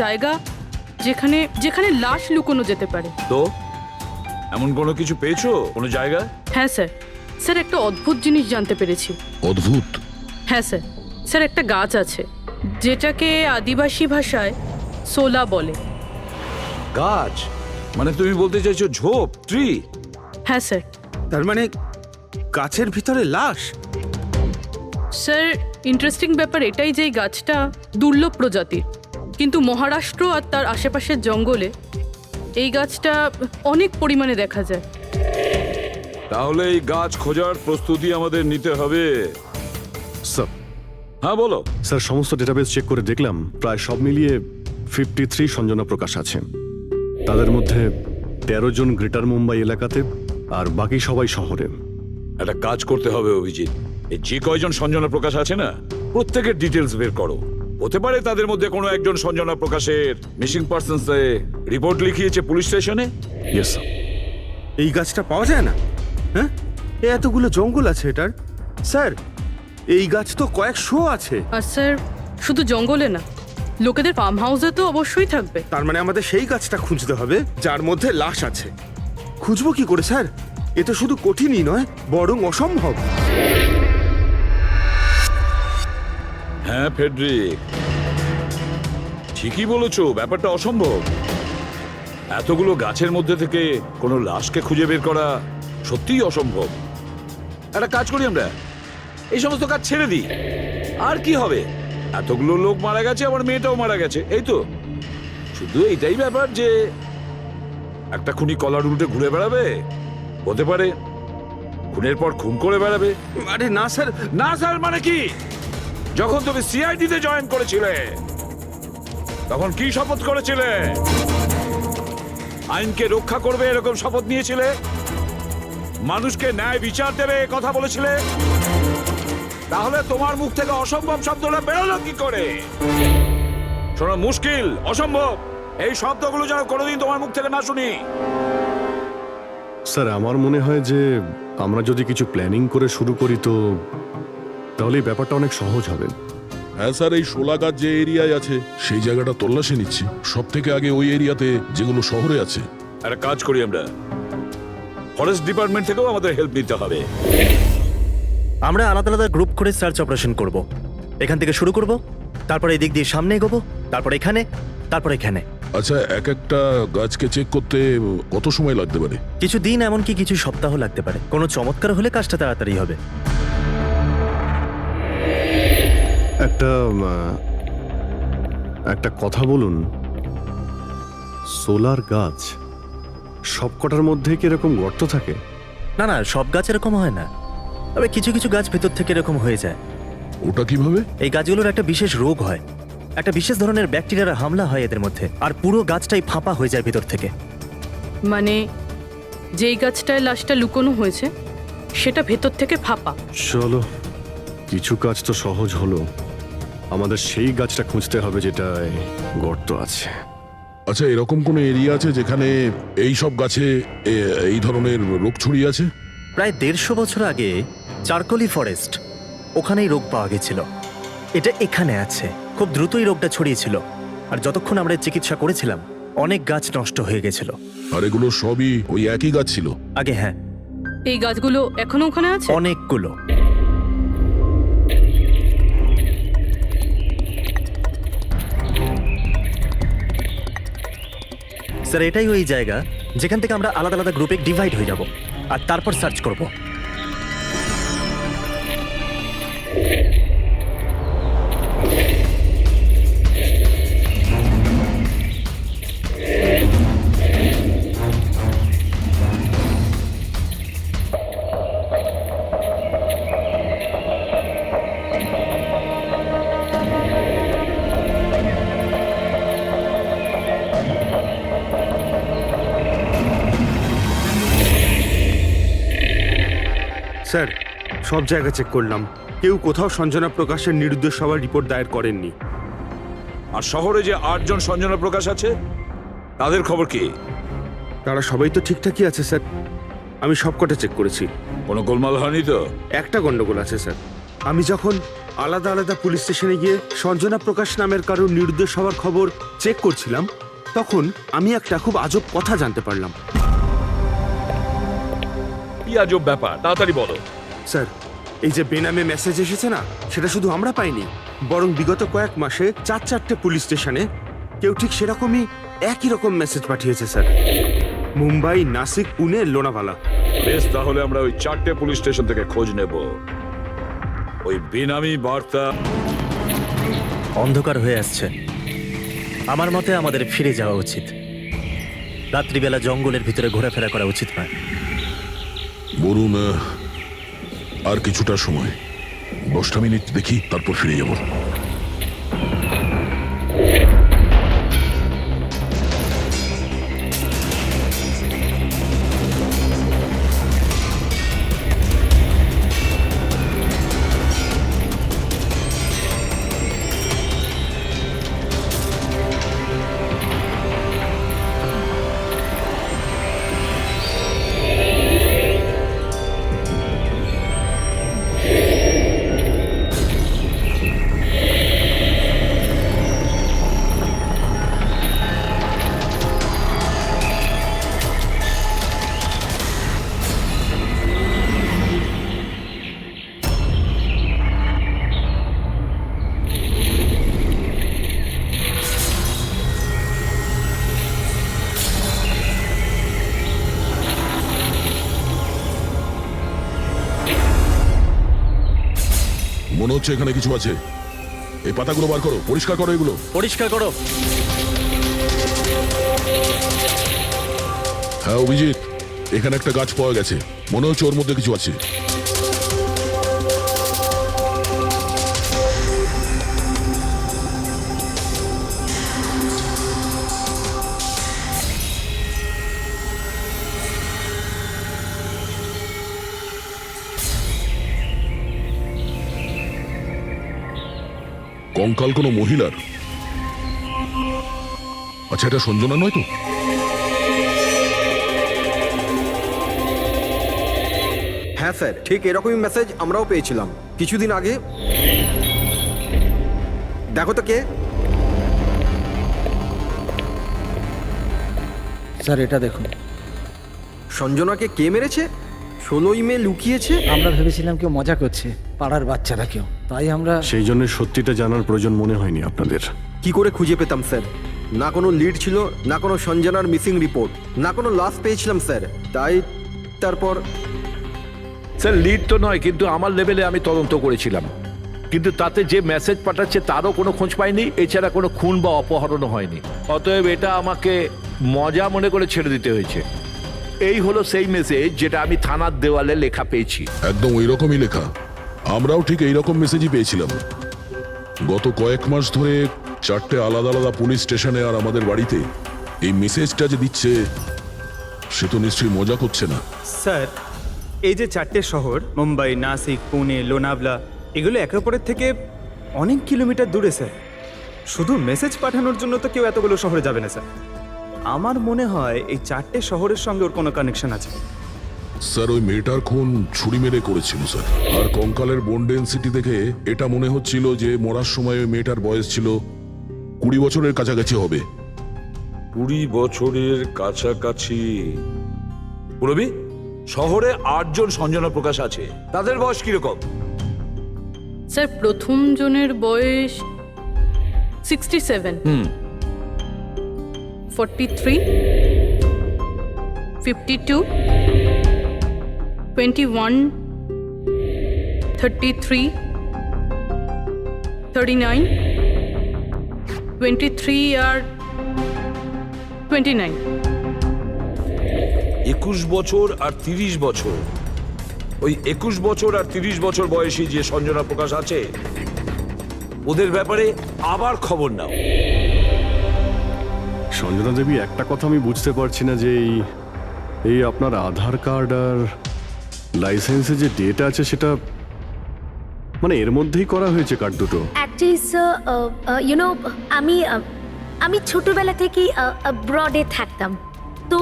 জায়গা যেখানে যেখানে লাশ লুকোনো যেতে পারে। তো এমন কোনো কিছু পেয়েছো, কোনো জায়গা? হ্যাঁ স্যার, স্যার একটা অদ্ভুত জিনিস জানতে পেরেছি। অদ্ভুত? হ্যাঁ স্যার, স্যার একটা গাছ আছে যেটাকে আদিবাসী ভাষায় সোলা বলে। গাছ? মানে তুমি বলতে চাইছো ঝোপ, ট্রি? হ্যাঁ স্যার। তার মানে গাছের ভিতরে লাশ? স্যার ইন্টারেস্টিং ব্যাপার এটাই যে এই গাছটা দুর্লভ প্রজাতির, কিন্তু মহারাষ্ট্র আর তার আশেপাশের জঙ্গলে এই গাছটা অনেক পরিমাণে দেখা যায়। তাহলে এই গাছ খোঁজার প্রস্তুতি আমাদের নিতে হবে। স্যার, হ্যাঁ বলো। স্যার সমস্ত ডেটাবেস চেক করে দেখলাম প্রায় সব মিলিয়ে 53 সঞ্জনা প্রকাশ আছে। তাদের মধ্যে 13 জন গ্রেটার মুম্বাই এলাকাতে আর বাকি সবাই শহরে। একটা কাজ করতে হবে অভিজিৎ, এই যে কয়জন সঞ্জনা প্রকাশ আছে না, প্রত্যেকের ডিটেলস বের করো। হতে পারে তাদের মধ্যে কোনো একজন সঞ্জনা প্রকাশের মিসিং পার্সনসে রিপোর্ট লিখিয়েছে পুলিশ স্টেশনে। Yes sir. এই গাছটা পাওয়া যায় না? হ্যাঁ, এতগুলো জঙ্গল আছে এটার। স্যার এই গাছ তো কয়েকশো আছে। আর স্যার শুধু জঙ্গলে না, লোকেদের ফার্ম হাউসে তো অবশ্যই থাকবে। তার মানে আমাদের সেই গাছটা খুঁজতে হবে যার মধ্যে লাশ আছে। খুঁজবো কি করে স্যার? এ তো শুধু কঠিনই নয়, বরং অসম্ভব। হ্যাঁ ফেডরিক, ঠিকই বলেছো, ব্যাপারটা অসম্ভব। এতগুলো গাছের মধ্যে থেকে কোনো লাশকে খুঁজে বের করা সত্যিই অসম্ভব। একটা কাজ করি আমরা, এই সমস্ত কাজ ছেড়ে দিই। আর কি হবে, এতগুলো লোক মারা গেছে, আমার মেয়েটাও মারা গেছে, এই তো। শুধু এইটাই ব্যাপার যে একটা খুনি কলার উল্টে ঘুরে বেড়াবে, হতে পারে খুনের পর খুন করে বেড়াবে। আরে না স্যার। না স্যার মানে কি? যখন তুমি সিআইডিতে জয়েন করেছিলে তখন কি শপথ করেছিলে? আইনকে রক্ষা করবে এরকম শপথ নিয়েছিলে? মানুষকে ন্যায় বিচার দেবে কথা বলেছিলে? তাহলে তোমার মুখ থেকে অসম্ভব শব্দটা বেরোলো কি করে? শোনো, মুশকিল, অসম্ভব, এই শব্দগুলো যেন কোনোদিন তোমার মুখ থেকে না শুনি। স্যার আমার মনে হয় যে আমরা যদি কিছু প্ল্যানিং করে শুরু করি তো তাহলে এই ব্যাপারটা অনেক সহজ হবে। হ্যাঁ স্যার, এই শোলা গাছ যে এরিয়ায় আছে সেই জায়গাটা তল্লাশি নিচ্ছি। সব থেকে আগে ওই এরিয়াতে যেগুলো শহরে আছে। একটা কাজ করি আমরা, ফরেস্ট ডিপার্টমেন্ট থেকেও আমাদের হেল্প নিতে হবে। আমরা আলাদা আলাদা গ্রুপ করে সার্চ অপারেশন করব। এখান থেকে শুরু করব, তারপর এই দিক দিয়ে সামনে এগোবো, তারপর এখানে, তারপর এখানে। আচ্ছা, এক একটা গাছকে চেক করতে কত সময় লাগতে পারে? কিছু দিন, এমনকি কিছু সপ্তাহ লাগতে পারে। কোনো চমৎকার হলে কাজটা তাড়াতাড়ি হবে। একটা কথা বলুন, সোলার গাছ সবকটার মধ্যে কি এরকম গর্ত থাকে? না না, সব গাছ এরকম হয় না, তবে কিছু কিছু গাছ ভেতর থেকে এরকম হয়ে যায়। ওটা কিভাবে? এই গাছগুলোর একটা বিশেষ রোগ হয়, একটা বিশেষ ধরনের ব্যাকটেরিয়ার হামলা হয় এদের মধ্যে, আর পুরো গাছটাই ফাঁপা হয়ে যায় ভেতর থেকে। মানে যেই গাছটায় লাশটা লুকোনো হয়েছে সেটা ভেতর থেকে ফাঁপা। চলো, কিছু কাজ তো সহজ হলো, আমাদের সেই গাছটা খুঁজতে হবে যেটায় গর্ত আছে। আচ্ছা, এরকম কোনো এরিয়া আছে যেখানে এই সব গাছে এই ধরনের রোগ ছড়িয়ে আছে? প্রায় 150 বছর আগে চারকোলি ফরেস্ট, ওখানেই রোগ পাওয়া গেছিল। এটা এখানে আছে। খুব দ্রুতই রোগটা ছড়িয়েছিল, আর যতক্ষণ আমরা এর চিকিৎসা করেছিলাম অনেক গাছ নষ্ট হয়ে গেছিল। আর এগুলো সবই ওই একই গাছ ছিল? আগে হ্যাঁ। এই গাছগুলো এখনো ওখানে আছে? অনেকগুলো। স্যার এটাই ওই জায়গা যেখান থেকে আমরা আলাদা আলাদা গ্রুপে ডিভাইড হয়ে যাব আর তারপর সার্চ করব। স্যার সব জায়গা চেক করলাম, কেউ কোথাও সঞ্জনা প্রকাশের নিরুদ্দেশ হওয়ার রিপোর্ট দায়ের করেননি। আর শহরে যে 8 জন সঞ্জনা প্রকাশ আছে তাদের খবর কি? তারা সবাই তো ঠিকঠাকই আছে স্যার, আমি সবকটা চেক করেছি। কোনো গোলমাল হয়নি তো? একটা গন্ডগোল আছে স্যার, আমি যখন আলাদা আলাদা পুলিশ স্টেশনে গিয়ে সঞ্জনা প্রকাশ নামের কারোর নির্দোষ হওয়ার খবর চেক করছিলাম, তখন আমি একটা খুব আজব কথা জানতে পারলাম। কি আজব ব্যাপার, তাড়াতাড়ি বলো। স্যার, এই যে বেনামে মেসেজ এসেছে না, সেটা শুধু আমরা পাইনি, বরং বিগত কয়েক মাসে 4-4টে পুলিশ স্টেশনে কেউ ঠিক সেরকমই একই রকম মেসেজ পাঠিয়েছে স্যার। মুম্বাই, নাসিক, পুনে, লোনাভালা। বেশ, তাহলে আমরা ওই 4টে পুলিশ স্টেশন থেকে খোঁজ নেব। ওই বেনামি বার্তা অন্ধকার হয়ে আসছে। আমার মতে আমাদের ফিরে যাওয়া উচিত। রাত্রিবেলা জঙ্গলের ভিতরে ঘোরাফেরা করা উচিত নয়। বলুন, আর কিছুটা সময়, 10টা মিনিট দেখি, তারপর ফিরে যাব। মনে হচ্ছে এখানে কিছু আছে। এই পাতাগুলো বার করো, পরিষ্কার করো এগুলো। পরিষ্কার করো। হ্যাঁ অভিজিৎ, এখানে একটা গাছ পাওয়া গেছে, মনে হচ্ছে ওর মধ্যে কিছু আছে। কঙ্কাল কোনো মহিলার? আচ্ছা, এটা সঞ্জনা নয় তো? হ্যাঁ স্যার, ঠিক এরকমই মেসেজ আমরাও পেয়েছিলাম কিছুদিন আগে। দেখো তো কে। স্যার এটা দেখুন। সঞ্জনাকে কে মেরেছে? 16ই মে লুকিয়েছে। আমরা ভেবেছিলাম কেউ মজা করছে, পাড়ার বাচ্চারা কেউ, তাই আমরা সেই জন্য সত্যিটা জানার প্রয়োজন মনে হয়নি আপনাদের। কি করে খুঁজে পেতাম স্যার? না কোনো লিড ছিল, না কোনো সঞ্জনার মিসিং রিপোর্ট, না কোনো লাশ পেয়েছিলাম স্যার। তাই তারপর স্যার, লিড তো নয়, কিন্তু আমার লেভেলে আমি তদন্ত করেছিলাম, কিন্তু তাতে যে মেসেজ পাঠাচ্ছে তারও কোনো খোঁজ পাইনি। এছাড়া কোনো খুন বা অপহরণও হয়নি। অতএব এটা আমাকে মজা মনে করে ছেড়ে দিতে হয়েছে। এই হলো সেই মেসেজ যেটা আমি থানার দেওয়ালে লেখা পেয়েছি। একদম ওই রকমই লেখা। আমরাও ঠিক এইরকম মেসেজই পেয়েছিলাম। গত কয়েক মাস ধরে 4টে আলাদা আলাদা পুলিশ স্টেশনে আর আমাদের বাড়িতে এই মেসেজটা যে দিচ্ছে, সে তো নিশ্চয়ই মজা করছে না। স্যার, এই যে 4টে শহর, মুম্বাই, নাসিক, পুনে, লোনাভলা, এগুলো একে অপরের থেকে অনেক কিলোমিটার দূরে স্যার। শুধু মেসেজ পাঠানোর জন্য তো কেউ এতগুলো শহরে যাবে না স্যার। আমার মনে হয় এই 4টে শহরের সঙ্গে ওর কোনো কানেকশন আছে। স্যার, ওই মেয়েটার খুন ছুরি মেরে করেছিল স্যার। আর কঙ্কালের বোন ডেন্সিটি দেখে এটা মনে হচ্ছিল যে মরার সময় ওই মেয়েটার বয়স ছিল 20 বছরের কাছাকাছি হবে। 20 বছরের কাছাকাছি। পুরবি, শহরে 8 জন সঞ্জনা প্রকাশ আছে, তাদের বয়স কিরকম? স্যার, প্রথম জনের বয়স 67, 43, 52, 21, 33, 39, 23 আর 29। 21 বছর আর 30 বছর। ওই 21 বছর আর 30 বছর বয়সী যে সঞ্জনা প্রকাশ আছে, ওদের ব্যাপারে আবার খবর নাও। সঞ্জনা দেবী, একটা কথা আমি বুঝতে পারছি না যে এই আপনার আধার কার্ড আর লাইসেন্সে যে ডেট আছে সেটা মানে এর মধ্যেই করা হয়েছে কার্ড দুটো। অ্যাকচুয়ালি স্যার, আমি ছোটবেলা থেকেই ব্রডে থাকতাম, তো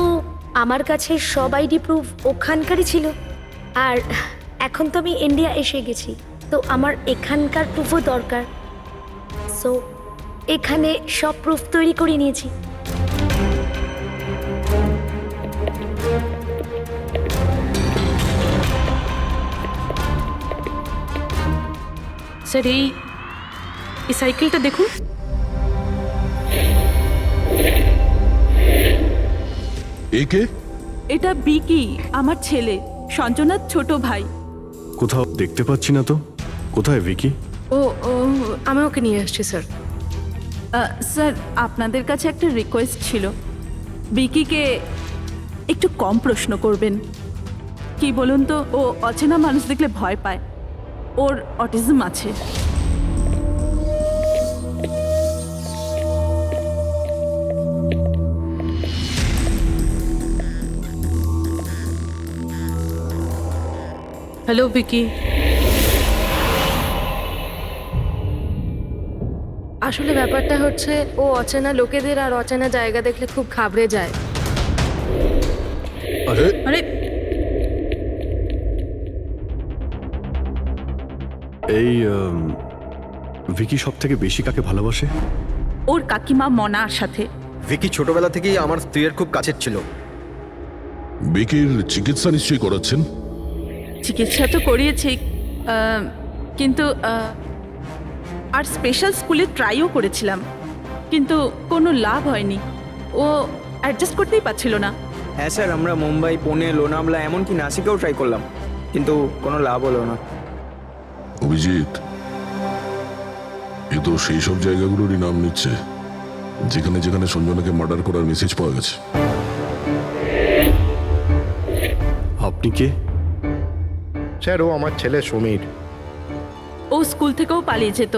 আমার কাছে সব আইডি প্রুফ ওখানকারই ছিল। আর এখন তো আমি ইন্ডিয়া এসে গেছি, তো আমার এখানকার প্রুফও দরকার, সো এখানে সব প্রুফ তৈরি করে নিয়েছি। স্যার এই সাইকেলটা দেখুন। একে এটা বিকি, আমার ছেলে, সঞ্জনার ছোট ভাই। কোথাও দেখতে পাচ্ছি না তো, কোথায় ভিকি? ও ও আমি ওকে নিয়ে আসছি স্যার। স্যার আপনাদের কাছে একটা রিকোয়েস্ট ছিল, বিকিকে একটু কম প্রশ্ন করবেন। কি বলুন তো, ও অচেনা মানুষ দেখলে ভয় পায়, ওর অটিজম আছে। হ্যালো বিকি। আসলে ব্যাপারটা হচ্ছে ও অচেনা লোকেদের আর অচেনা জায়গা দেখলে খুব ঘাবড়ে যায়। আরে আরে এই ভিকি সব থেকে বেশি কাকে ভালোবাসে? ওর কাকিমা মনার সাথে। ভিকি ছোটবেলা থেকেই আমার স্ত্রীর খুব কাছের ছিল। বিকির চিকিৎসা নিশ্চয়ই করাচ্ছেন? চিকিৎসা তো করিয়েছি, কিন্তু আর স্পেশাল স্কুলে ট্রাইও করেছিলাম, কিন্তু কোনো লাভ হয়নি। ও অ্যাডজাস্ট করতেই পারছিল না। হ্যাঁ স্যার, আমরা মুম্বাই, পুনে, লোনাভলা, এমনকি নাসিকেও ট্রাই করলাম, কিন্তু কোনো লাভ হলো না। অভিজিৎ, এ তো সেই সব জায়গাগুলোরই নাম নিচ্ছে যেখানে যেখানে সঞ্জনাকে মার্ডার করার মেসেজ পাওয়া গেছে। আপনি কে? স্যার, ও আমার ছেলে সমীর। ও স্কুল থেকেও পালিয়ে যেত,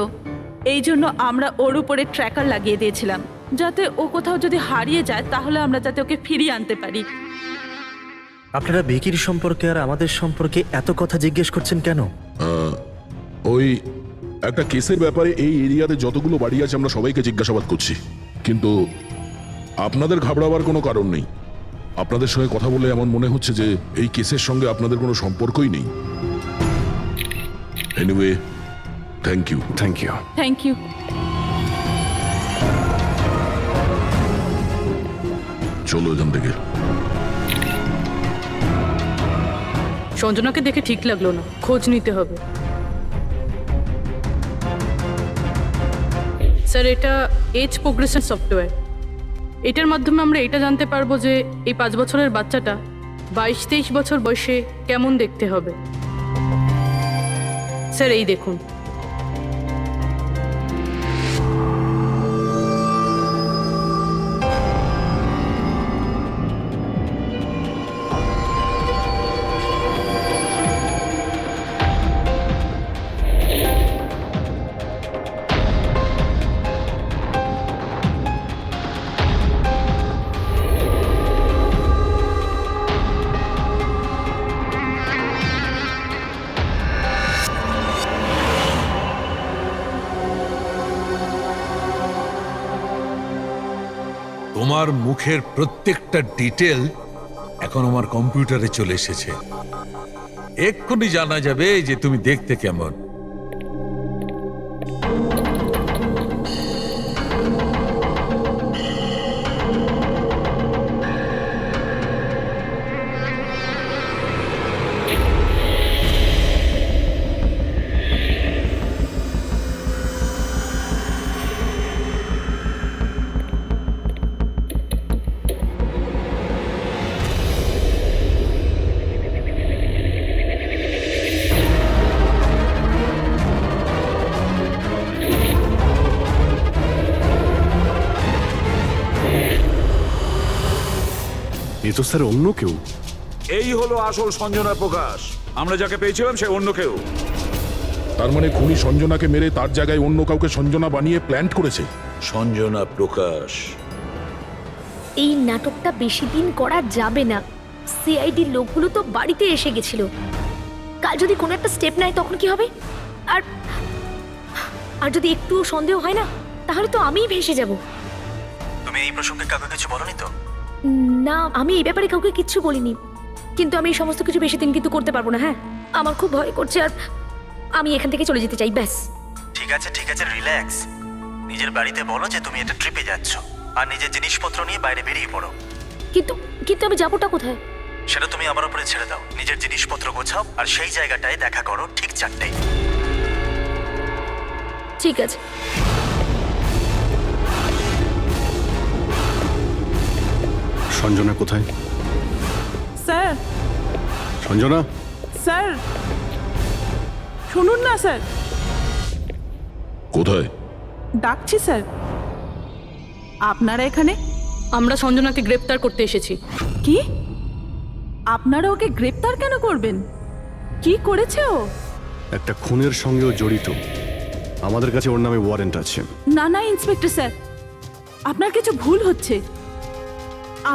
এই জন্য আমরা ওর উপরে ট্র্যাকার লাগিয়ে দিয়েছিলাম, যাতে ও কোথাও যদি হারিয়ে যায় তাহলে আমরা যাতে ওকে ফিরিয়ে আনতে পারি। আপনারা ভিকির সম্পর্কে আর আমাদের সম্পর্কে এত কথা জিজ্ঞেস করছেন কেন? ওই একটা কেসের ব্যাপারে এই এরিয়াতে যতগুলো বাড়ি আছে আমরা সবাইকে জিজ্ঞাসাবাদ করছি, কিন্তু আপনাদের ঘাবড়াবার কোনো কারণ নেই। আপনাদের সঙ্গে কথা বলে এমন মনে হচ্ছে যে এই কেসের সঙ্গে আপনাদের কোনো সম্পর্কই নেই। Anyway, thank you. Thank you. Thank you. চলো এখান থেকে। সঞ্জনাকে দেখে ঠিক লাগলো না, খোঁজ নিতে হবে। স্যার এটা এজ প্রোগ্রেশন সফটওয়্যার, এটার মাধ্যমে আমরা এটা জানতে পারবো যে এই 5 বছরের বাচ্চাটা 22-23 বছর বয়সে কেমন দেখতে হবে। স্যার এই দেখুন। তোমার মুখের প্রত্যেকটা ডিটেল এখন আমার কম্পিউটারে চলে এসেছে। এক্ষুনি জানা যাবে যে তুমি দেখতে কেমন। এ তো স্যার অন্য কেউ। এই হলো আসল সঞ্জনা প্রকাশ। আমরা যাকে পেয়েছিলাম সে অন্য কেউ। তার মানে খুনি সঞ্জনাকে মেরে তার জায়গায় অন্য কাউকে সঞ্জনা বানিয়ে প্ল্যান্ট করেছে। সঞ্জনা প্রকাশ। এই নাটকটা বেশি দিন করা যাবে না। সিআইডি লোকগুলো তো বাড়িতে এসে গেছিল, কাল যদি কোনো একটা স্টেপ নেয় তখন কি হবে? আর আর যদি একটুও সন্দেহ হয় না, তাহলে তো আমিই ভেসে যাব। তুমি এই প্রসঙ্গে কাউকে কিছু বলনি তো? না, আমি এই ব্যাপারে কাউকে কিচ্ছু বলিনি, কিন্তু আমি এই সমস্ত কিছু বেশি দিন কিন্তু করতে পারবো না। হ্যাঁ, আমার খুব ভয় করছে, আর আমি এখান থেকে চলে যেতে চাই, ব্যাস। ঠিক আছে, রিল্যাক্স। নিজের বাড়িতে বলো যে তুমি একটা ট্রিপে যাচ্ছ আর নিজের জিনিসপত্র নিয়ে বাইরে বেরিয়ে পড়ো। কিন্তু কিন্তু আমি যাবোটা কোথায়? সেটা তুমি আমার উপরে ছেড়ে দাও। নিজের জিনিসপত্র গোছাও আর সেই জায়গাটায় দেখা করো ঠিক 4টায়। ঠিক আছে। সঞ্জনা কোথায়? স্যার, সঞ্জনা, স্যার শুনুন না স্যার, কোথায়? ডাকছি স্যার। আপনারা এখানে? আমরা সঞ্জনাকে গ্রেপ্তার করতে এসেছি। কি? আপনারা ওকে গ্রেপ্তার কেন করবেন? কি করেছে ও? একটা খুনের সঙ্গেও জড়িত। আমাদের কাছে ওর নামে ওয়ারেন্ট আছে। না না ইন্সপেক্টর স্যার, আপনার কিছু ভুল হচ্ছে।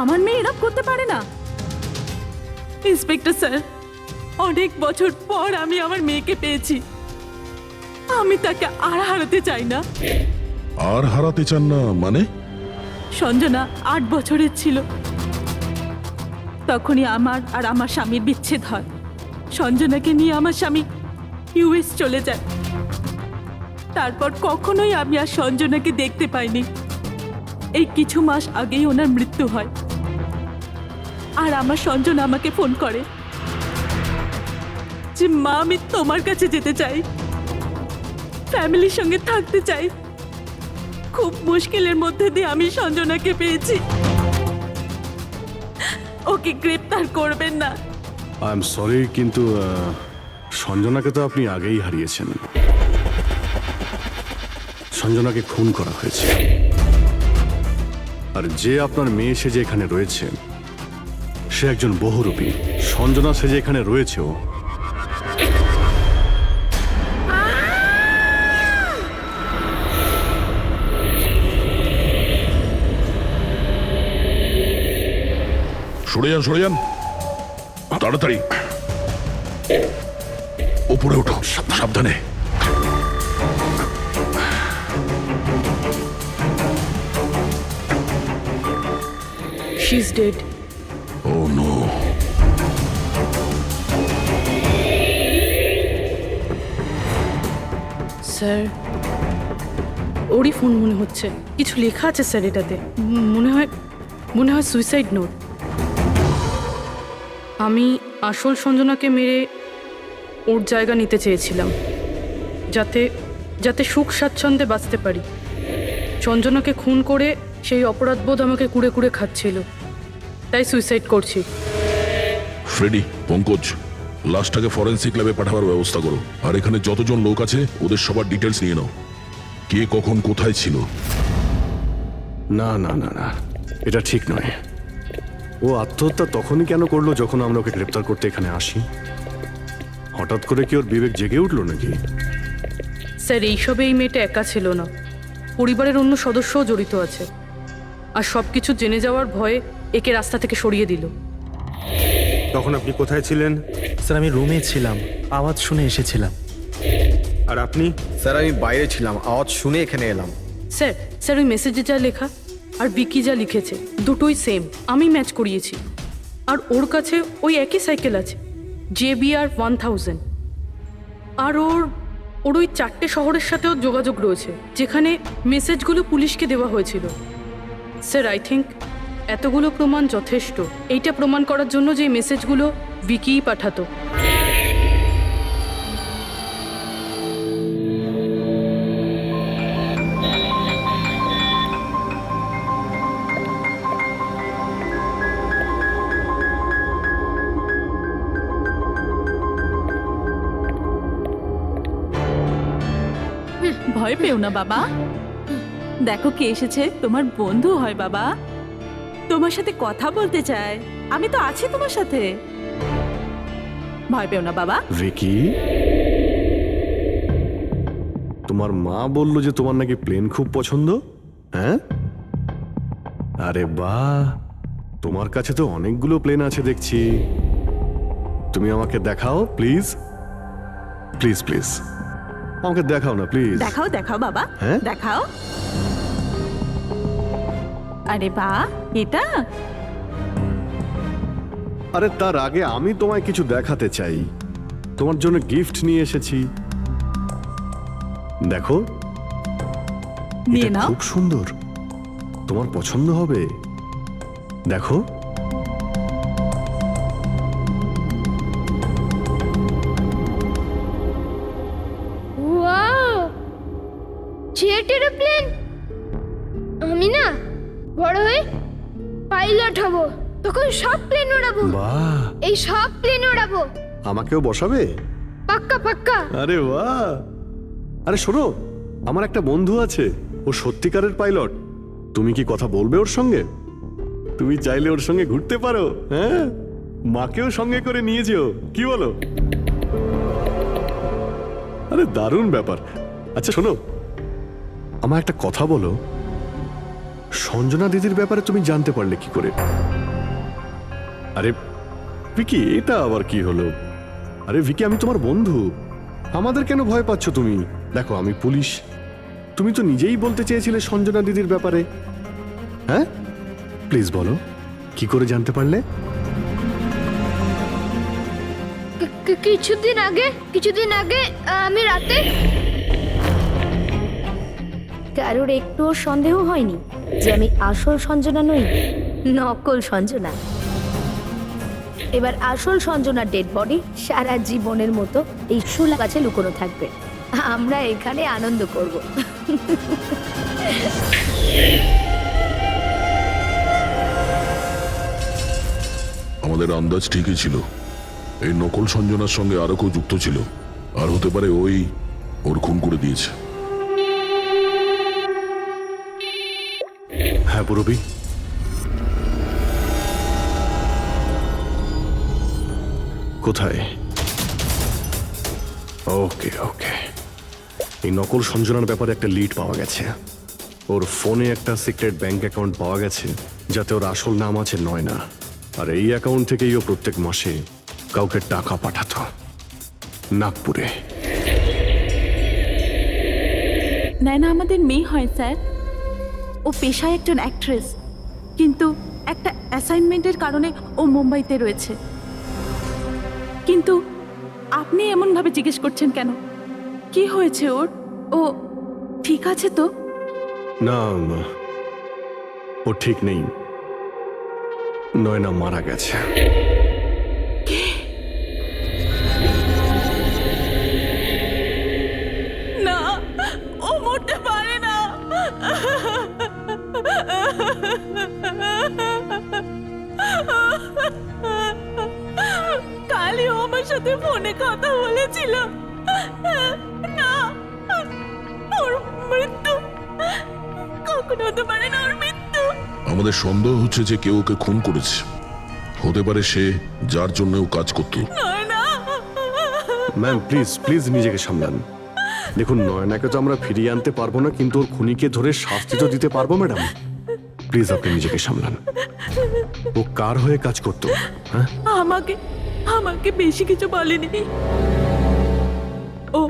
আমার মেয়ে এরকম করতে পারে না। ইন্সপেক্টর স্যার, অনেক বছর পর আমি আমার মেয়েকে পেয়েছি। আমি তাকে আর হারাতে চাই না। আর হারাতে চান না মানে? সঞ্জনা 8 বছরের ছিল, তখনই আমার আর আমার স্বামীর বিচ্ছেদ হয়। সঞ্জনাকে নিয়ে আমার স্বামী ইউএস চলে যায়। তারপর কখনোই আমি আর সঞ্জনাকে দেখতে পাইনি। এই কিছু মাস আগেই ওনার মৃত্যু হয়। আর আমার সঞ্জনা আমাকে ফোন করে যে মা, আমি তোমার কাছে যেতে চাই, ফ্যামিলির সঙ্গে থাকতে চাই। খুব মুশকিলের মধ্যে দিয়ে আমি সঞ্জনাকে পেয়েছি। ওকে গ্রেপ্তার করবেন না। আই এম সরি, কিন্তু সঞ্জনাকে তো আপনি আগেই হারিয়েছেন। সঞ্জনাকে খুন করা হয়েছে। আর যে আপনার মেয়ে সেজে এখানে রয়েছে সে একজন বহুরূপী। সঞ্জনা সেজে এখানে রয়েছেও। সরে যান তাড়াতাড়ি। উপরে ওঠো, সাবধানে। She's dead. ও নো। স্যার, ওরই ফোন মনে হচ্ছে। কিছু লেখা আছে স্যার এটাতে। মনে হয় সুইসাইড নোট। আমি আসল সঞ্জনাকে মেরে ওর জায়গা নিতে চেয়েছিলাম, যাতে সুখ স্বাচ্ছন্দ্যে বাঁচতে পারি। সঞ্জনাকে খুন করে সেই অপরাধবোধ আমাকে কুড়ে কুড়ে খাচ্ছিল, তাই সুইসাইড করছি। ফ্রেডি, পঙ্কজ, লাশটাকে ফরেন্সিক ল্যাবে পাঠাবার ব্যবস্থা করো। আর এখানে যতজন লোক আছে ওদের সবার ডিটেলস নিয়ে নাও। কে কখন কোথায় ছিল। না না না না, এটা ঠিক নয়। ও আত্মহত্যা তখনই কেন করলো যখন আমরা ওকে গ্রেপ্তার করতে এখানে আসি? হঠাৎ করে কি ওর বিবেক জেগে উঠলো নাকি? স্যার, এইসবে এই মেয়েটা একা ছিল না, পরিবারের অন্য সদস্যও জড়িত আছে। আর সব কিছু জেনে যাওয়ার ভয়ে একে রাস্তা থেকে সরিয়ে দিল। তখন আপনি কোথায় ছিলেন? স্যার আমি রুমে ছিলাম, আওয়াজ শুনে এসেছিলাম। আর আপনি? স্যার আমি বাইরে ছিলাম, আওয়াজ শুনে এখানে এলাম। স্যার ওই মেসেজে যা লেখা আর বিকি যা লিখেছে দুটোই সেম। আমি ম্যাচ করিয়েছি। আর ওর কাছে ওই একই সাইকেল আছে, JBR 1000। আর ওর ওই 4টে শহরের সাথেও যোগাযোগ রয়েছে যেখানে মেসেজগুলো পুলিশকে দেওয়া হয়েছিল। স্যার, আই থিঙ্ক এতগুলো প্রমাণ যথেষ্ট এইটা প্রমাণ করার জন্য যে এই মেসেজগুলো বিকিই পাঠাতো। ভয় পেও না বাবা, দেখো কে এসেছে। তোমার বন্ধু হয় বাবা, তোমার সাথে কথা বলতে চায়। আমি তো আছি তোমার সাথে, ভয় পেও না বাবা। ভিকি, তোমার মা বললো যে তোমার নাকি প্লেন খুব পছন্দ। হ্যাঁ, আরে বাহ, তোমার কাছে তো অনেকগুলো প্লেন আছে দেখছি। তুমি আমাকে দেখাও প্লিজ, প্লিজ প্লিজ আমাকে দেখাও না প্লিজ। দেখাও দেখাও বাবা, হ্যাঁ? দেখাও। আরে বাহ, এটা? আরে তার আগে আমি তোমায় কিছু দেখাতে চাই। তোমার জন্য গিফট নিয়ে এসেছি। দেখো, নিয়ে এটা নাও। খুব সুন্দর, তোমার পছন্দ হবে। দেখো, ওয়াও, জেট এরোপ্লেন! আমি না বড় হয়ে পাইলট হব, তখন সব প্লেন ওড়াবো, বাহ, এই সব প্লেন ওড়াবো, আমাকেও বসাবে? পাক্কা পাক্কা। আরে বাহ! আরে শোনো, আমার একটা বন্ধু আছে, ও সত্যিকারের পাইলট। তুমি কি কথা বলবে ওর সঙ্গে? তুমি চাইলে ওর সঙ্গে ঘুরতে পারো। হ্যাঁ, মাকেও সঙ্গে করে নিয়ে যেও, কি বলো? আরে দারুণ ব্যাপার। আচ্ছা শোনো, আমার একটা কথা বলো, সঞ্জনা দিদির ব্যাপারে তুমি জানতে পারলে কি করে? আরে ভিকি, এটা আবার কি হলো? আরে ভিকি, আমি তোমার বন্ধু, আমাদের কেন ভয় পাচ্ছ তুমি? দেখো, আমি পুলিশ, তুমি তো নিজেই বলতে চেয়েছিলে সঞ্জনা দিদির ব্যাপারে। হ্যাঁ, প্লিজ বলো, কি করে জানতে পারলে? কিছুদিন আগে আমি রাতে। কারোর একটুও সন্দেহ হয়নি যে আমি আসল সঞ্জনা নই, নকল সঞ্জনা। এবার আসল সঞ্জনার ডেড বডি সারা জীবনের মতো এই শুলা গাছে লুকোনো থাকবে। আমরা এখানে আনন্দ করব। আমাদের আন্দাজ ঠিকই ছিল, এই নকল সঞ্জনার সঙ্গে আরো কেউ যুক্ত ছিল, আর হতে পারে ওই ওর খুন করে দিয়েছে। হ্যাঁ পুরবি, কোথায়? ওকে ওকে, এই নকল সঞ্জনার ব্যাপারে একটা লিড পাওয়া গেছে। ওর ফোনে একটা সিক্রেট ব্যাংক অ্যাকাউন্ট পাওয়া গেছে, যাতে ওর আসল নাম আছে নয়না। আর এই অ্যাকাউন্ট থেকেই ও প্রত্যেক মাসে কাউকে টাকা পাঠাতো নাগপুরে। নয়না আমাদের মেয়ে হয় স্যার, ও পেশায় একজন অ্যাক্ট্রেস, কিন্তু একটা অ্যাসাইনমেন্টের কারণে ও মুম্বাইতে রয়েছে। কিন্তু আপনি এমনভাবে জিজ্ঞেস করছেন কেন? কি হয়েছে ওর? ও ঠিক আছে তো? না, ও ঠিক নেই, নয়না মারা গেছে। না, ও মরতে পারে না। কালই ও আমার সাথে ফোনে কথা বলেছিল। না, ওর মৃত্যু কখনো হতে পারে না, ওর মৃত্যু। আমাদের সন্দেহ হচ্ছে যে কেউ ওকে খুন করেছে, হতে পারে সে যার জন্য ও কাজ করত। ম্যাম প্লিজ প্লিজ নিজেকে সামলান। দেখুন, নয়নাকে তো আমরা ফিরিয়ে আনতে পারবো না, কিন্তু ওর খুনিকে ধরে শাস্তি তো দিতে পারবো। ম্যাডাম প্লিজ আপনি নিজেকে সামলান। ও কার হয়ে কাজ করতো? হ্যাঁ, আমাকে বেশি কিছু বলেনি। ও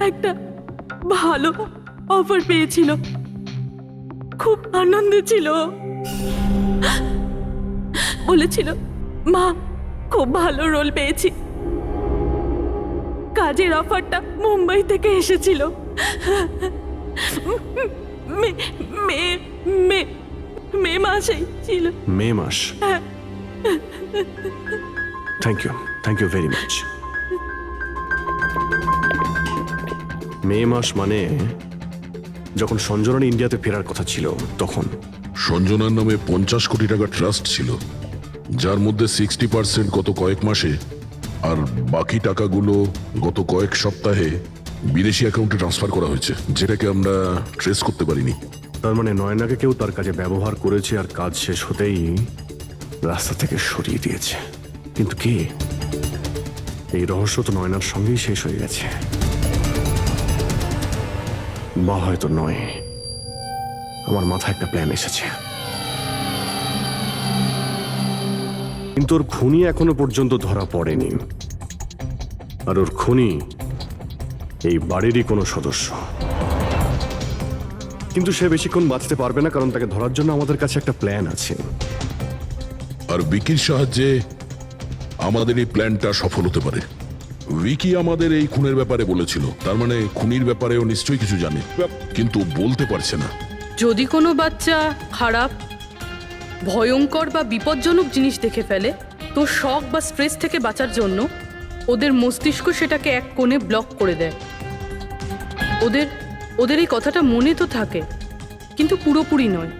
একটা ভালো অফার পেয়েছিল, খুব আনন্দে ছিল। বলেছিল, মা খুব ভালো রোল পেয়েছি। কাজের অফারটা মুম্বাই থেকে এসেছিল। মে মাসেই ছিল। মে মাস? Thank you very much. May মাস মানে যখন সঞ্জনার ইন্ডিয়াতে ফেরার কথা ছিল তখন। সঞ্জনার নামে 50 কোটি টাকা ট্রাস্ট ছিল, যার মধ্যে 60% গত কয়েক মাসে আর বাকি টাকাগুলো গত কয়েক সপ্তাহে বিদেশি অ্যাকাউন্টে ট্রান্সফার করা হয়েছে, যেটাকে আমরা ট্রেস করতে পারিনি। তার মানে নয়নাকে কেউ তার কাজে ব্যবহার করেছে, আর কাজ শেষ হতেই রাস্তা থেকে সরিয়ে দিয়েছে। কিন্তু কে? এই রহস্য তো নয়নার সঙ্গেই শেষ হয়ে গেছে, বা হয়তো নয়। আমার মাথায় একটা প্ল্যান এসেছে, কিন্তু ওর খুনি এখনো পর্যন্ত ধরা পড়েনি। আর ওর খুনি এই বাড়িরই কোনো সদস্য। কিন্তু সে বেশিক্ষণ বাঁচতে পারবে না, কারণ তাকে ধরার জন্য আমাদের কাছে একটা প্ল্যান আছে। আর বিকির সাহায্যে আমাদের এই প্ল্যানটা সফল হতে পারে। উইকি আমাদের এই খুনের ব্যাপারে বলেছিল, তার মানে খুনির ব্যাপারেও নিশ্চয়ই কিছু জানে, কিন্তু বলতে পারছে না। যদি কোনো বাচ্চা খারাপ, ভয়ঙ্কর বা বিপজ্জনক জিনিস দেখে ফেলে, তো শক বা স্ট্রেস থেকে বাঁচার জন্য ওদের মস্তিষ্ক সেটাকে এক কোণে ব্লক করে দেয়। ওদের এই কথাটা মনে তো থাকে, কিন্তু পুরোপুরি নয়।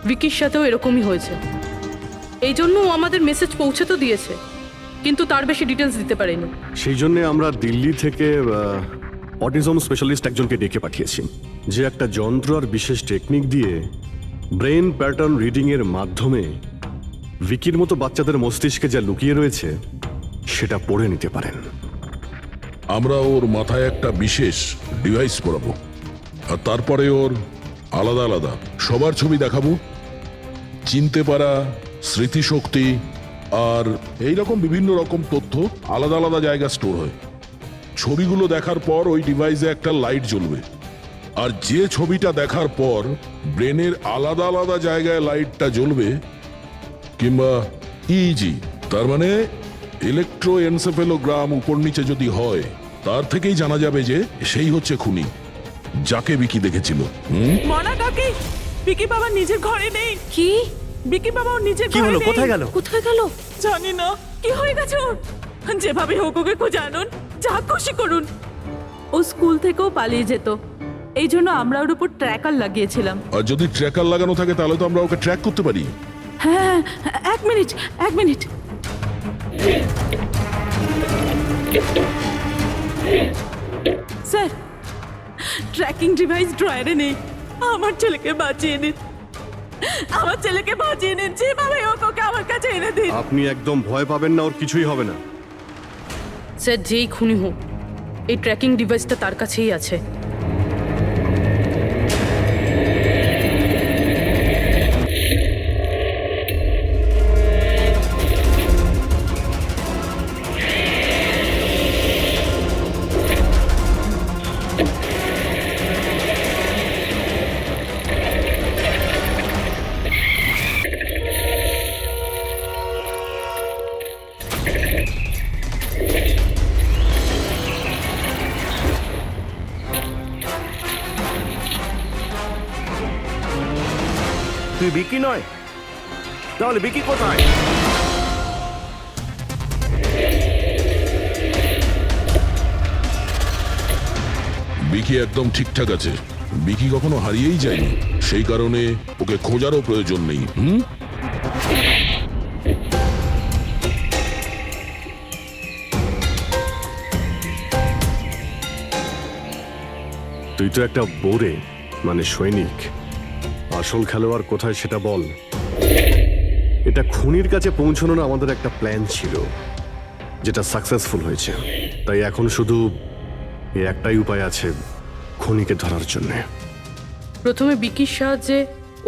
ভিকির সাথেও এরকমই হয়েছে। এই জন্য ও আমাদের মেসেজ পৌঁছে তো দিয়েছে, কিন্তু তার বেশি ডিটেলস দিতে পারেনি। সেই জন্য আমরা দিল্লি থেকে অটিজম স্পেশালিস্ট একজনকে ডেকে পাঠিয়েছি, যে একটা যন্ত্র আর বিশেষ টেকনিক দিয়ে ব্রেন প্যাটার্ন রিডিং এর মাধ্যমে ভিকির মতো বাচ্চাদের মস্তিষ্কে যা লুকিয়ে রয়েছে সেটা পড়ে নিতে পারেন। আমরা ওর মাথায় একটা বিশেষ ডিভাইস পরাবো, আর তারপরে ওর আলাদা আলাদা সবার ছবি দেখাবো। চিনতে পারা, স্মৃতিশক্তি আর এইরকম বিভিন্ন রকম তথ্য আলাদা আলাদা জায়গা স্টোর হয়। ছবিগুলো দেখার পর ওই ডিভাইসে একটা লাইট জ্বলবে, আর যে ছবিটা দেখার পর ব্রেনের আলাদা আলাদা জায়গায় লাইটটা জ্বলবে, কিংবা ইজি তার মানে ইলেকট্রোএনসেফেলোগ্রাম উপর নিচে যদি হয়, তার থেকেই জানা যাবে যে সেই হচ্ছে খুনি, যাকে বিকি দেখেছিল। মনা কাকি, বিকি বাবা নিজের ঘরে নেই। কি? বিকি বাবা ওর নিজের কি ঘরে হলো? নেই। কোথায় গেল? কোথায় গেল? জানি না কি হয়ে গেছে ওর। যেভাবে হোক ওকে খুঁজে আনুন, যা খুশি করুন। ও স্কুল থেকেও পালিয়ে যেত, এই জন্য আমরা ওর উপর ট্র্যাকার লাগিয়েছিলাম। আর যদি ট্র্যাকার লাগানো থাকে তাহলে তো আমরা ওকে ট্র্যাক করতে পারি। হ্যাঁ, এক মিনিট। স্যার, ট্র্যাকিং ডিভাইস ড্রয়ারে নেই। আমার ছেলেকে বাঁচিয়ে নিন, যেভাবে হোক ওকে আমার কাছে এনে দিন। আপনি একদম ভয় পাবেন না, ওর কিছুই হবে না। স্যার, যেই খুনি হোক, এই ট্র্যাকিং ডিভাইসটা তার কাছেই আছে। তুই বিকি নয়, তাহলে বিকি কোথায়? বিকি একদম ঠিকঠাক আছে। বিকি কখনো হারিয়েই যায়নি, সেই কারণে ওকে খোঁজারও প্রয়োজন নেই। তুই তো একটা বোরে, মানে সৈনিক। আসল খেলোয়াড় কোথায় সেটা বল। এটা খুনির কাছে পৌঁছানোর আমাদের একটা প্ল্যান ছিল, যেটা সাকসেসফুল হয়েছে। তাই এখন শুধু এই একটাই উপায় আছে খুনিকে ধরার জন্য। প্রথমে বিকির সাহায্যে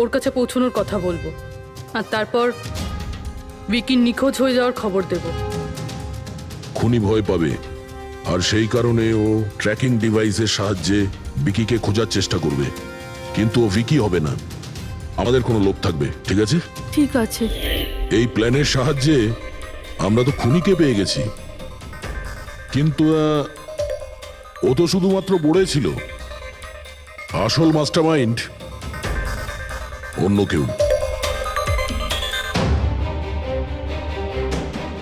ওর কাছে পৌঁছানোর কথা বলবো, আর তারপর বিকির নিখোঁজ হয়ে যাওয়ার খবর দেব। খুনি ভয় পাবে, আর সেই কারণে ও ট্র্যাকিং ডিভাইসের সাহায্যে বিকিকে খোঁজার চেষ্টা করবে। কিন্তু ও ভিকি হবে না, আমাদের কোনো লোক থাকবে। ঠিক আছে? ঠিক আছে। এই প্ল্যানের সাহায্যে আমরা তো খুনিকে পেয়ে গেছি, কিন্তু ও তো শুধুমাত্র বড়ে ছিল। আসল মাস্টারমাইন্ড অন্য কেউ।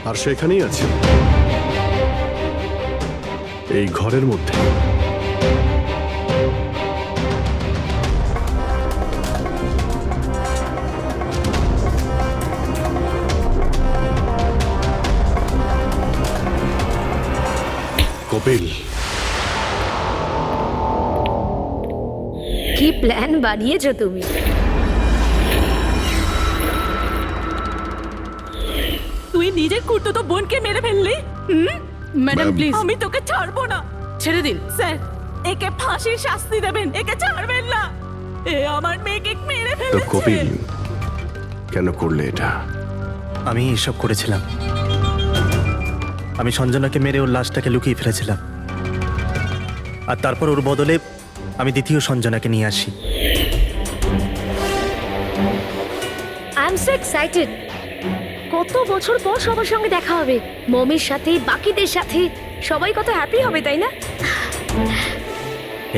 আর সেখানেই আছে, এই ঘরের মধ্যে। কপিল, কি প্ল্যান বানিয়েছো তুমি? তুই নিজের কুর্তুতো বোনকে মেরে ফেললি। ম্যাডাম প্লিজ, আমি তোকে ছাড়বো না। ছেড়ে দিন। স্যার, একে ফাঁসির শাস্তি দেবেন, একে ছাড়বেন না। এ আমার মেয়েকে মেরে তো ফেলেছে। কপিল কেন করলে এটা? আমি এসব করেছিলাম। আমি সঞ্জনাকে মেরে ওর লাশটাকে লুকিয়ে ফেলেছিলাম, আর তারপর ওর বদলে আমি দ্বিতীয় সঞ্জনাকে নিয়ে আসি। I am so excited. কত বছর পর সবার সঙ্গে দেখা হবে, মমের সাথে, বাকিদের সাথে, সবাই কত হ্যাপি হবে, তাই না?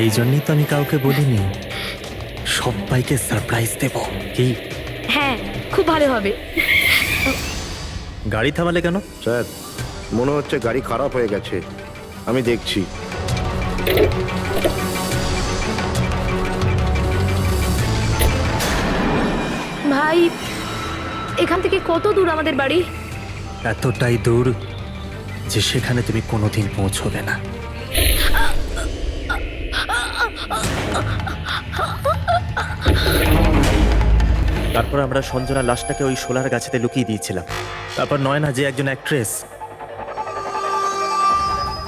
এই জন্যই তো আমি কাউকে বলিনি, সবাইকে সারপ্রাইজ দেব। কি হ্যাঁ, খুব ভালো হবে। গাড়ি থামালে কেন? স্যার মনে হচ্ছে গাড়ি খারাপ হয়ে গেছে, আমি দেখছি। ভাই, এখান থেকে কত দূর আমাদের বাড়ি? এতটাই দূর যে সেখানে তুমি কোনোদিন পৌঁছবে না। তারপর আমরা সঞ্জনার লাশটাকে ওই শোলার গাছেতে লুকিয়ে দিয়েছিলাম। তারপর নয়না, যে একজন অ্যাক্ট্রেস,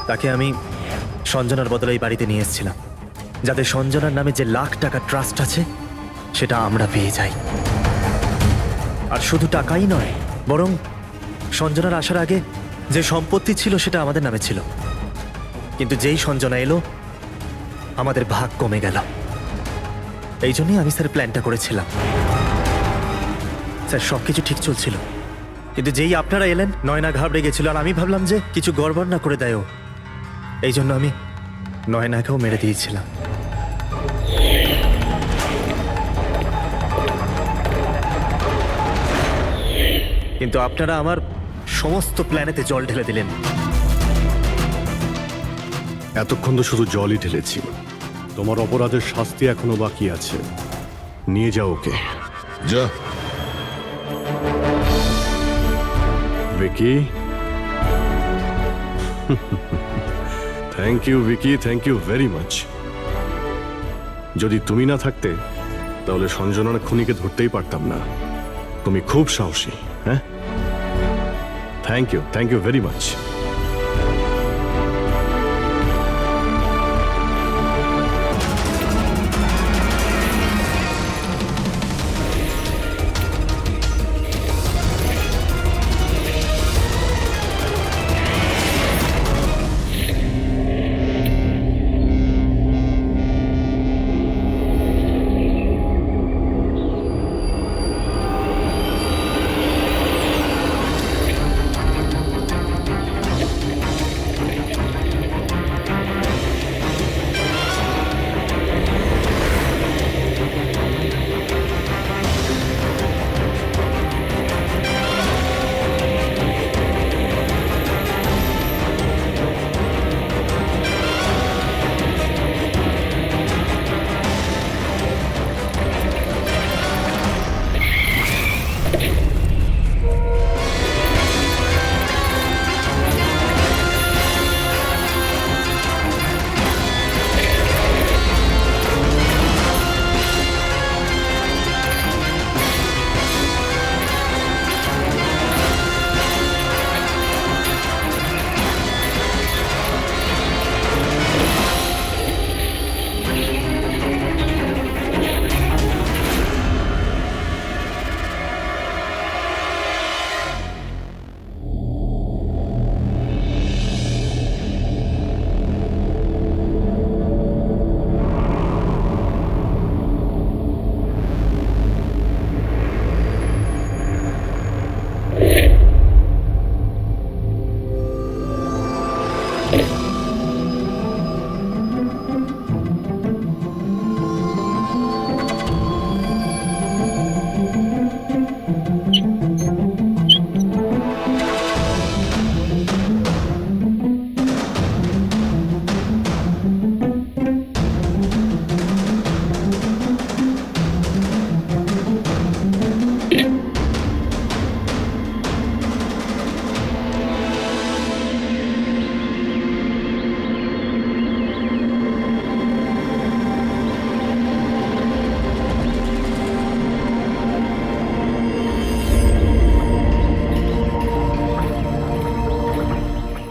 তাকে আমি সঞ্জনার বদলে এই বাড়িতে নিয়ে এসেছিলাম, যাতে সঞ্জনার নামে যে লাখ টাকা ট্রাস্ট আছে সেটা আমরা পেয়ে যাই। আর শুধু টাকাই নয়, বরং সঞ্জনার আসার আগে যে সম্পত্তি ছিল সেটা আমাদের নামে ছিল, কিন্তু যেই সঞ্জনা এলো আমাদের ভাগ কমে গেল। এই জন্যই আমি স্যার প্ল্যানটা করেছিলাম। স্যার সবকিছু ঠিক চলছিল, কিন্তু যেই আপনারা এলেন নয়না ঘাবড়ে গেছিল, আর আমি ভাবলাম যে কিছু গড়বড় না করে দেয় ও, এই জন্য আমি নয়নাকেও মেরে দিয়েছিলাম। কিন্তু আপনারা আমার সমস্ত প্ল্যানেতে জল ঢেলে দিলেন। এতক্ষণ তো শুধু জলই ঢেলেছি, তোমার অপরাধের শাস্তি এখনো বাকি আছে। নিয়ে যাও ওকে। যা। Vicky, thank you Vicky, thank you very much. যদি তুমি না থাকতে তাহলে সঞ্জনার খুনিকে ধরতেই পারতাম না। তুমি খুব সাহসী। হ্যাঁ, থ্যাংক ইউ ভেরি মাচ।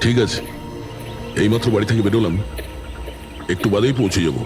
ঠিক আছে, এইমাত্র বাড়ি থেকে বেরোলাম, একটু বাদেই পৌঁছে যাব।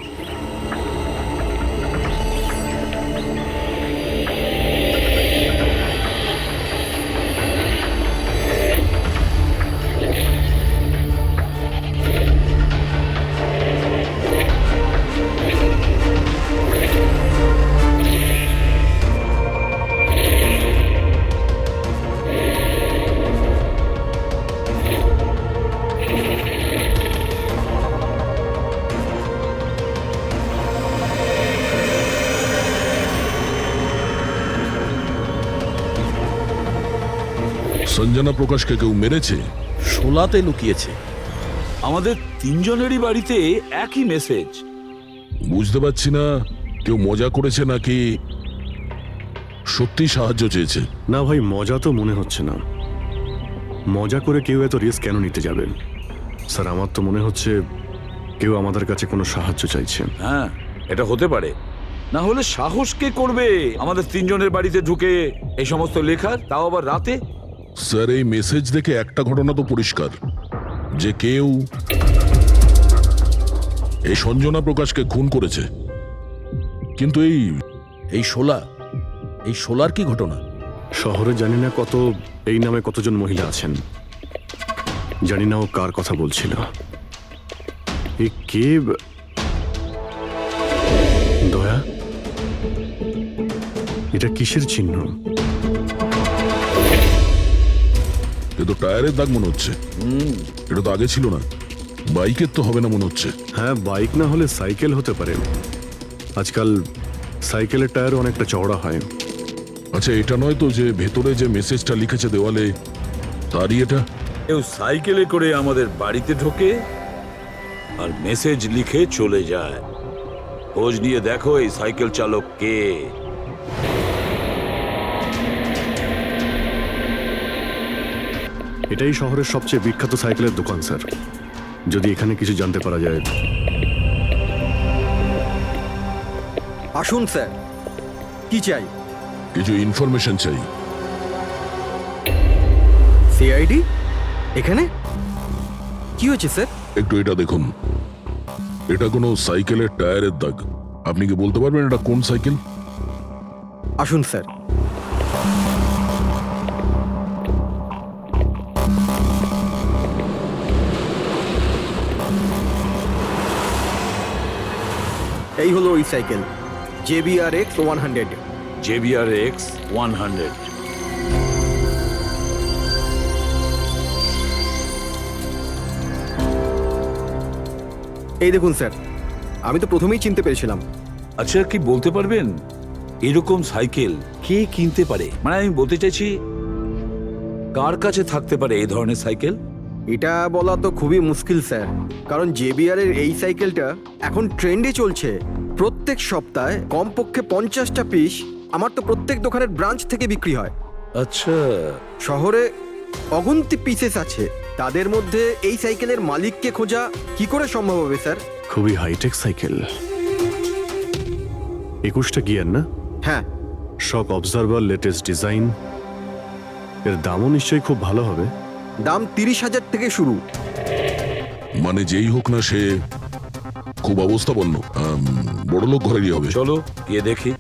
সঞ্জনা প্রকাশকে কেউ মেরেছে? শোলাতে লুকিয়েছে। আমাদের তিনজনেরই বাড়িতে একই মেসেজ। বুঝতে পারছি না কেউ মজা করেছে নাকি সত্যি সাহায্য চেয়েছে। না ভাই, মজা তো মনে হচ্ছে না। মজা করে কেউ এত রিস্ক কেন নিতে যাবে? স্যার, আমার তো মনে হচ্ছে কেউ আমাদের কাছে কোনো সাহায্য চাইছে। হ্যাঁ, এটা হতে পারে। না হলে সাহস কে করবে আমাদের তিনজনের বাড়িতে ঢুকে এই সমস্ত লেখার, তাও আবার রাতে? স্যার, এই মেসেজ দেখে একটা ঘটনা তো পরিষ্কার, যে কেউ এই সঞ্জনা প্রকাশকে খুন করেছে। কিন্তু এই শোলার কি ঘটনা? শহরে জানি না এই নামে কতজন মহিলা আছেন, জানি না ও কার কথা বলছিল। এ কে? দয়া, এটা কিসের চিহ্ন? এ তো টায়ারের দাগ মনে হচ্ছে। এটা তো আগে ছিল না। বাইকের তো হবে না মনে হচ্ছে। হ্যাঁ, বাইক না হলে সাইকেল হতে পারে। আজকাল সাইকেলের টায়ার অনেকটা চওড়া হয়। আচ্ছা, এটা নয় তো যে ভেতরে যে মেসেজটা লিখেছে দেওয়ালে, তারই এটা? কেউ সাইকেলে করে আমাদের বাড়িতে ঢোকে আর মেসেজ লিখে চলে যায়। খোঁজ নিয়ে দেখো এই সাইকেল চালক কে। এটাই শহরের সবচেয়ে বিখ্যাত সাইকেলের দোকান স্যার। যদি এখানে কিছু জানতে পারা যায়। আসুন স্যার, কি চাই? কিছু ইনফরমেশন চাই। সিআইডি এখানে? কি হয়েছে স্যার? একটু এটা দেখুন। এটা কোনো সাইকেলের টায়ারের দাগ। আপনি কি বলতে পারবেন এটা কোন সাইকেল? আসুন স্যার। এই হলো ওই সাইকেল, JBRX 100। JBRX 100। এই দেখুন স্যার, আমি তো প্রথমেই চিনতে পেরেছিলাম। আচ্ছা, কি বলতে পারবেন এরকম সাইকেল কে কিনতে পারে? মানে আমি বলতে চাইছি, কার কাছে থাকতে পারে এই ধরনের সাইকেল? এটা বলা তো খুবই মুশকিল স্যার, কারণ JBR এর এই সাইকেলটা এখন ট্রেন্ডে চলছে। প্রত্যেক সপ্তাহে কমপক্ষে 50টা পিস আমার তো প্রত্যেক দোকানের ব্রাঞ্চ থেকে বিক্রি হয়। আচ্ছা, শহরে অগুন্তি পিসেস আছে, তাদের মধ্যে এই সাইকেলের মালিককে খোঁজা কি করে সম্ভব হবে স্যার? খুবই হাইটেক সাইকেল। 21টা গিয়ার না? হ্যাঁ। শক অবজারভার, লেটেস্ট ডিজাইন। এর দামও নিশ্চয়ই খুব ভালো হবে। দাম 30,000 থেকে শুরু। মানে যেই হোক না সে খুব অবস্থাপন্ন, বড়লোক ঘরেরই হবে। চলো গিয়ে দেখি।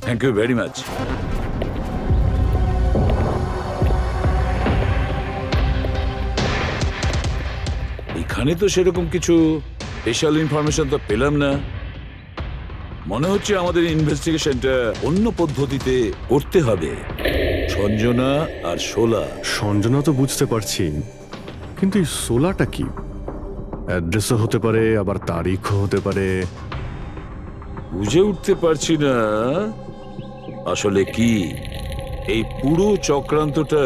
Thank you very much. এখানে তো সেরকম কিছু স্পেশাল ইনফরমেশন তো পেলাম না। মনে হচ্ছে আমাদের ইনভেস্টিগেশনটা অন্য পদ্ধতিতে করতে হবে। সঞ্জনা আর শোলা। সঞ্জনা তো বুঝতে পারছি, কিন্তু এই শোলাটা কি? অ্যাড্রেসও হতে পারে, আবার তারিখও হতে পারে। বুঝে উঠতে পারছি না আসলে কি এই পুরো চক্রান্তটা।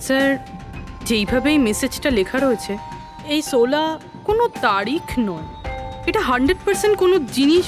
স্যার, যেইভাবে এই মেসেজটা লেখা রয়েছে, এই 16 কোনো তারিখ নয়। এটা 100% কোনো জিনিস